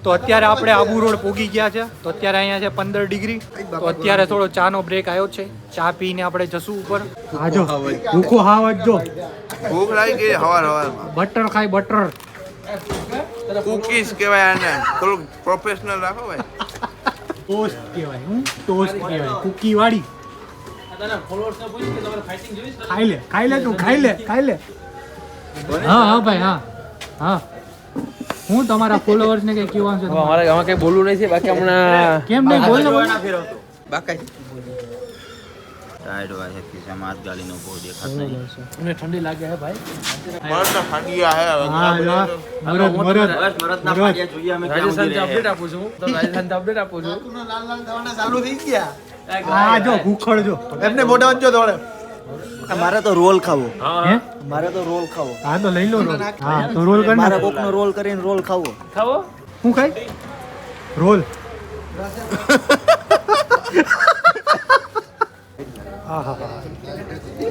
તો અત્યારે આપણે આબુ રોડ પહોંચી ગયા છે. તો અત્યારે અહીંયા છે 15 ડિગ્રી. તો અત્યારે થોડો ચાનો બ્રેક આવ્યો છે. ચા પીને આપણે જશું ઉપર. આજો ભૂખો હાવજ જો ભૂખ લાગી ગઈ હવારમાં. બટર ખાય બટર. કુકીઝ કહેવાય આને, થોડુંક પ્રોફેશનલ રાખો ભાઈ. ટોસ્ટ કહેવાય. હું ટોસ્ટ કહેવાય કુકી વાળી. ખાઈ લે તું ખાઈ લે. હા ભાઈ હા. હું તમારા ફોલોઅર્સ ને કઈ કહેવાનું છે? અમારે આમાં કઈ બોલવું નહીં છે બાકી હમણાં કેમ નહીં બોલ બાકાઈ ટાઈડ વાય છે સમાજ ગાલીનો બહુ દેખાત નહીં. મને ઠંડી લાગે હે ભાઈ. મરદ ફાંડિયા હે. હા મરદ મરદના ફાંડિયા જોઈએ અમે. રાજસ્થાન અપડેટ આપું છું. તો રાજસ્થાન અપડેટ આપું છું. લાલ દવાના ચાલુ થઈ ગયા. હા જો ભૂખડ જો એમને મોઢા વચ્ચે દોડે. મારે તો રોલ ખાવો. હે મારે તો રોલ ખાવો. હા તો લઈ લો રોલ. હા તો રોલ કર મારે કોકનો રોલ કરીને રોલ ખાવો. ખાવો હું ખાઈ રોલ.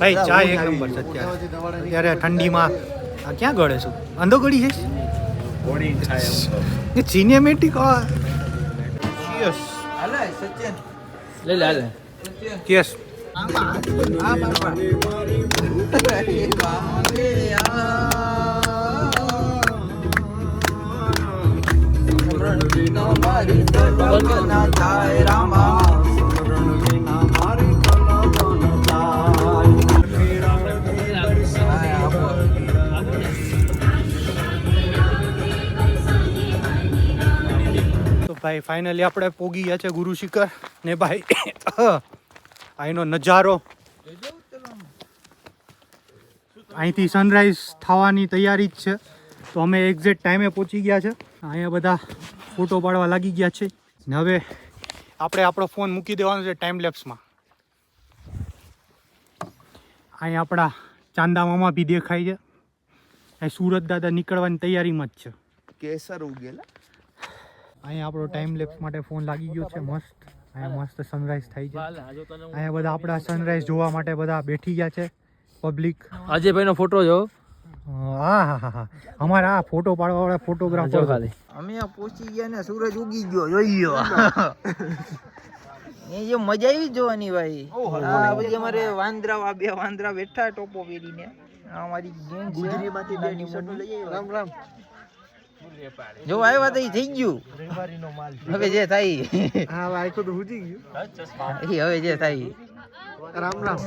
ભાઈ ચા એક નંબર છે અત્યારે ઠંડીમાં. આ ક્યાં ગળે છું? અંધો ગળી છે સિનેમેટિક. લઈ લે યસ. ભાઈ ફાઇનલી આપણે પોગી ગયા છે ગુરુ શિખર ને ભાઈ અહીંનો નજારો. અહીંથી સનરાઈઝ થવાની તૈયારી જ છે. તો અમે એક્ઝેક્ટ ટાઈમે પહોંચી ગયા છે. અહીંયા બધા ફોટો પાડવા લાગી ગયા છે ને હવે આપણે આપણો ફોન મૂકી દેવાનો છે ટાઈમ લેપ્સમાં. અહીંયા આપણા ચાંદા મામા બી દેખાય છે. અહીં સુરત દાદા નીકળવાની તૈયારીમાં જ છે. કેસર ઉગેલા. અહીંયા આપણો ટાઈમ લેપ્સ માટે ફોન લાગી ગયો છે મસ્ત. અહીંયા મસ્ત સનરાઈઝ થઈ છે. અહીંયા બધા આપણા સનરાઈઝ જોવા માટે બધા બેઠી ગયા છે પબ્લિક. અજયભાઈ નો ફોટો જો. હા અમારા આ ફોટો પાડવા વાળા ફોટોગ્રાફર ખાલી. અમે પહોંચી ગયા ને સૂરજ ઉગી ગયો જોઈ લો. એ જે મજા આવી જોવાની ભાઈ. આ પછી અમારે વાંદરા બે વાંદરા બેઠા ટોપો પહેરીને. અમારી ગેંગ ગુજરીમાંથી બે ટી-શર્ટ લઈ આવ્યો. રામ રામ. જો આવ્યા તો થઈ ગયું. હવે જે થાય હા આખું તો ઉડી ગયું. હવે જે થાય રામ રામ.